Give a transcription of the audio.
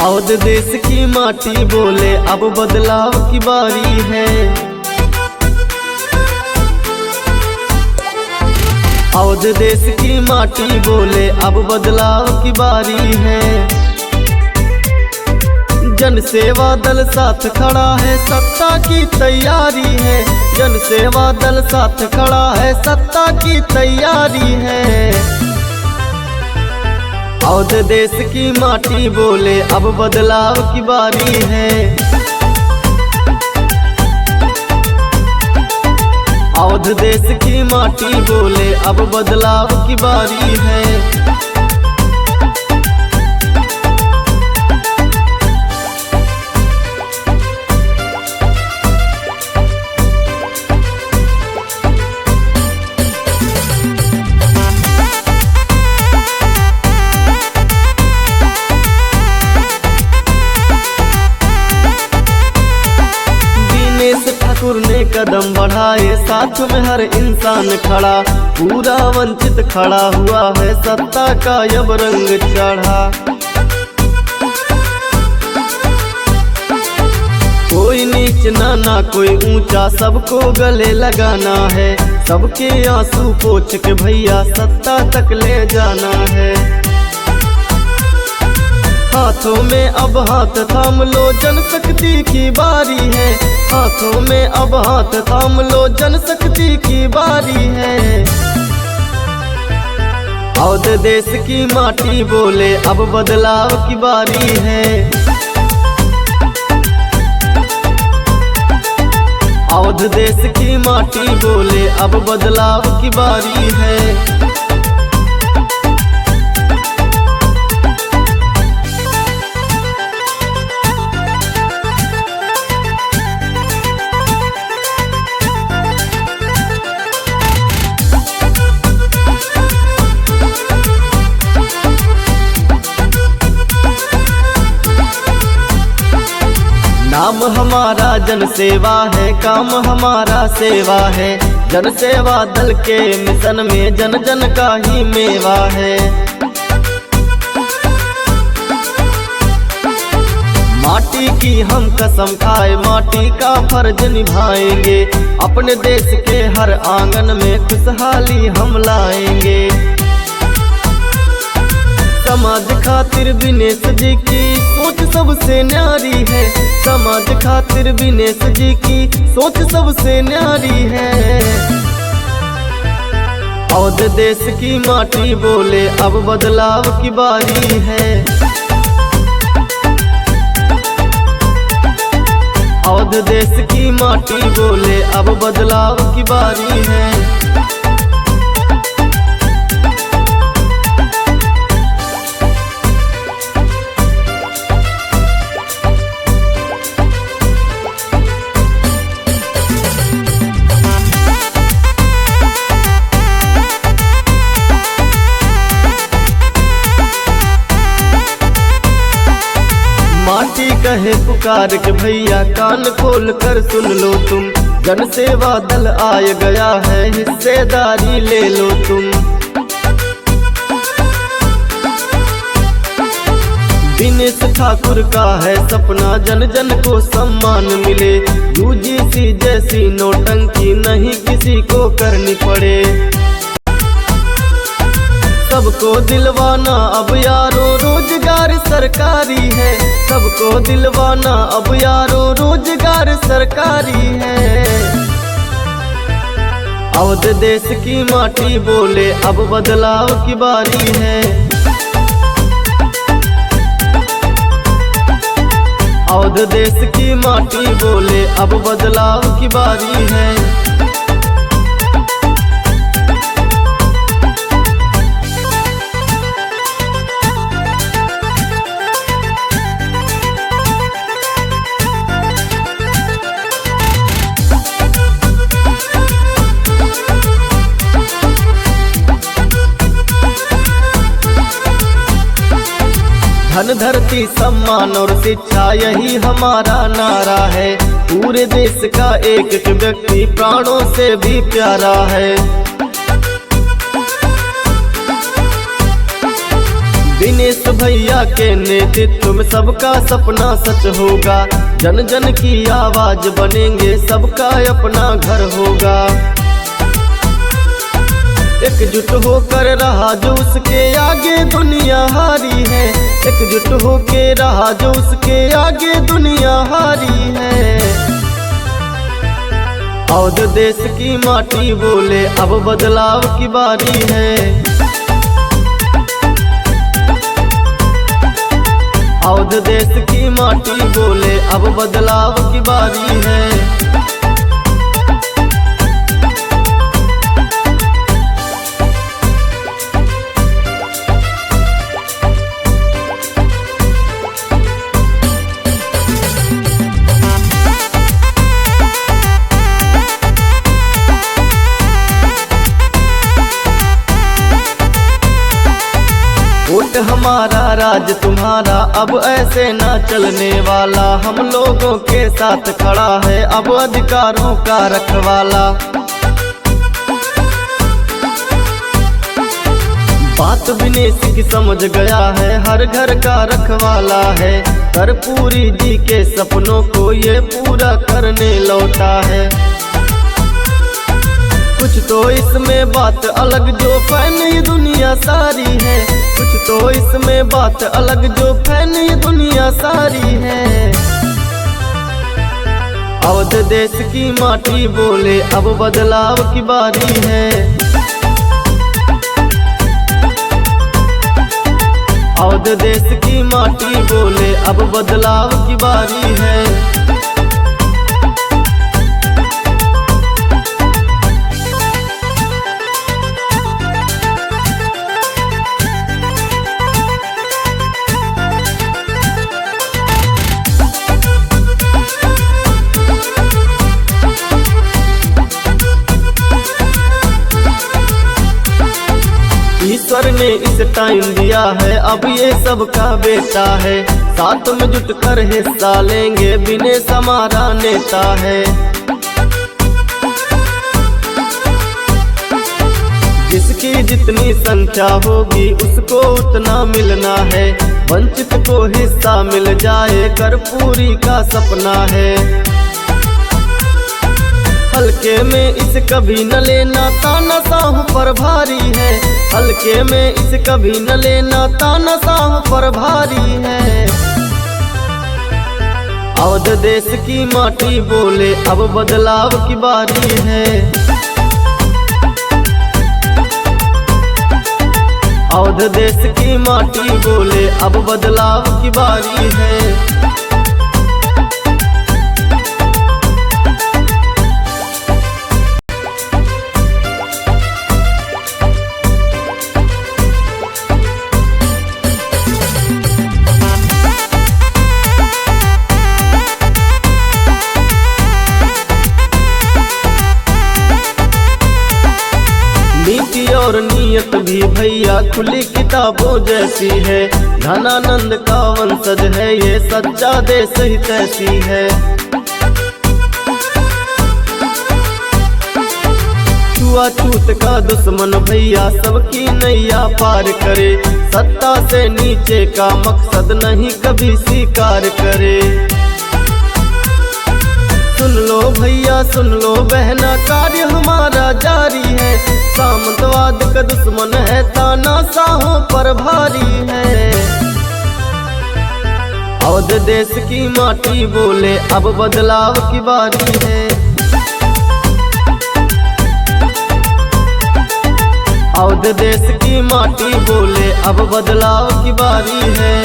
अवध देश की माटी बोले अब बदलाव की बारी है। अवध देश की माटी बोले अब बदलाव की बारी है। जन सेवा दल साथ खड़ा है, सत्ता की तैयारी है। जन सेवा दल साथ खड़ा है, सत्ता की तैयारी है। अवध देश की माटी बोले अब बदलाव की बारी है। अवध देश की माटी बोले अब बदलाव की बारी है। ठाकुर ने कदम बढ़ाए, साथ में हर इंसान खड़ा। पूरा वंचित खड़ा हुआ है, सत्ता का अब रंग चढ़ा। कोई नीच ना कोई ऊंचा, सबको गले लगाना है। सबके आंसू पोंछ के भैया सत्ता तक ले जाना है। हाथों में अब हाथ थाम लो, जनशक्ति की बारी है। हाथों में अब हाथ थाम लो, जनशक्ति की बारी है। अवध देश की माटी बोले अब बदलाव की बारी है। अवध देश की माटी बोले अब बदलाव की बारी है। नाम हमारा जन सेवा है, काम हमारा सेवा है। जन सेवा दल के मिशन में जन जन का ही मेवा है। माटी की हम कसम खाए, माटी का फर्ज निभाएंगे। अपने देश के हर आंगन में खुशहाली हम लाएंगे। समाज खातिर दिनेश जी की सोच सबसे न्यारी है। समाज खातिर दिनेश जी की सोच सबसे न्यारी है। अवध देश की माटी बोले अब बदलाव की बारी है। अवध देश की माटी बोले अब बदलाव की बारी है। माटी कहे पुकार के भैया कान खोल कर सुन लो तुम। जन सेवा दल आए गया है, हिस्सेदारी ले लो तुम। दिनेश ठाकुर का है सपना, जन जन को सम्मान मिले। यूजीसी जैसी नोटंकी नहीं किसी को करनी पड़े। सबको दिलवाना अब यारो रोजगार सरकारी है। सबको दिलवाना अब यारो रोजगार सरकारी है। अवध देश की माटी बोले अब बदलाव की बारी है। अवध देश की माटी बोले अब बदलाव की बारी है। धन धरती सम्मान और शिक्षा यही हमारा नारा है। पूरे देश का एक एक व्यक्ति प्राणों से भी प्यारा है। दिनेश भैया के नेतृत्व में सबका सपना सच होगा। जन जन की आवाज बनेंगे, सबका अपना घर होगा। एकजुट होकर रहा जो उसके आगे दुनिया हारी है। एकजुट होकर रहा जो उसके आगे दुनिया हारी है। अवध देश की माटी बोले अब बदलाव की बारी है। अवध देश की माटी बोले अब बदलाव की बारी है। वोट हमारा राज तुम्हारा, अब ऐसे ना चलने वाला। हम लोगों के साथ खड़ा है अब अधिकारों का रखवाला। बात विनेश की समझ गया है, हर घर का रखवाला है। कर्पूरी जी के सपनों को ये पूरा करने लौटा है। कुछ तो इसमें बात अलग जो फैनी दुनिया सारी है। कुछ तो इसमें बात अलग जो फैनी दुनिया सारी है। अवध देश की माटी बोले अब बदलाव की बारी है। अवध देश की माटी बोले अब बदलाव की बारी है। ईश्वर ने इस टाइम दिया है, अब ये सबका बेटा है। साथ में जुट कर हिस्सा लेंगे, विनेश हमारा नेता है। जिसकी जितनी संख्या होगी उसको उतना मिलना है। वंचित को हिस्सा मिल जाए, कर्पूरी का सपना है। हल्के में इस कभी न लेना, ताना साहू पर भारी है। हल्के में इस कभी न लेना, ताना साहू पर भारी है। अवध देश की माटी बोले अब बदलाव की बारी है। अवध देश की माटी बोले अब बदलाव की बारी है। नीति और नियत भी भैया खुली किताबों जैसी है। धनानंद का वंशज है ये, सच्चा देश हित ऐसी है। छुआछूत का दुश्मन भैया सबकी नैया पार करे। सत्ता से नीचे का मकसद नहीं कभी स्वीकार करे। सुन लो भैया सुन लो बहना, कार्य हमारा जारी है। सामंतवाद का दुश्मन है, ताना साहों पर भारी है। अवध देश की माटी बोले अब बदलाव की बारी है। अवध देश की माटी बोले अब बदलाव की बारी है।